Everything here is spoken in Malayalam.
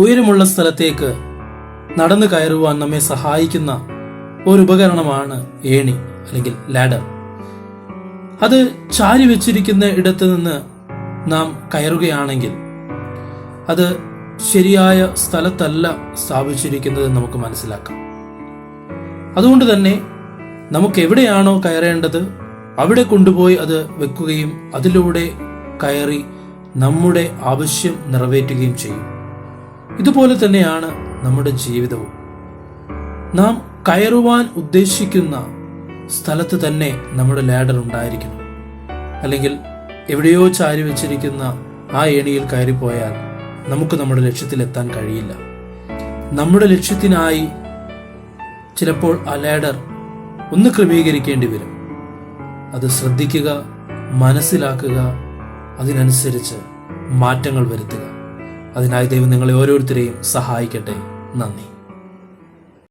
ഉയരമുള്ള സ്ഥലത്തേക്ക് നടന്നു കയറുവാൻ നമ്മെ സഹായിക്കുന്ന ഒരു ഉപകരണമാണ് ഏണി അല്ലെങ്കിൽ ലാഡർ. അത് ചാരി വെച്ചിരിക്കുന്ന ഇടത്ത് നിന്ന് നാം കയറുകയാണെങ്കിൽ അത് ശരിയായ സ്ഥലത്തല്ല സ്ഥാപിച്ചിരിക്കുന്നത് നമുക്ക് മനസ്സിലാക്കാം. അതുകൊണ്ട് തന്നെ നമുക്ക് എവിടെയാണോ കയറേണ്ടത് അവിടെ കൊണ്ടുപോയി അത് വെക്കുകയും അതിലൂടെ കയറി നമ്മുടെ ആവശ്യം നിറവേറ്റുകയും ചെയ്യും. ഇതുപോലെ തന്നെയാണ് നമ്മുടെ ജീവിതവും. നാം കയറുവാൻ ഉദ്ദേശിക്കുന്ന സ്ഥലത്ത് തന്നെ നമ്മുടെ ലാഡർ ഉണ്ടായിരിക്കണം. അല്ലെങ്കിൽ എവിടെയോ ചാരി വെച്ചിരിക്കുന്ന ആ ഏണിയിൽ കയറിപ്പോയാൽ നമുക്ക് നമ്മുടെ ലക്ഷ്യത്തിലെത്താൻ കഴിയില്ല. നമ്മുടെ ലക്ഷ്യത്തിനായി ചിലപ്പോൾ ആ ലാഡർ ഒന്ന് ക്രമീകരിക്കേണ്ടി വരും. അത് ശ്രദ്ധിക്കുക, മനസ്സിലാക്കുക, അതിനനുസരിച്ച് മാറ്റങ്ങൾ വരുത്തുക. അതിനായി ദൈവം നിങ്ങളെ ഓരോരുത്തരെയും സഹായിക്കട്ടെ. നന്ദി.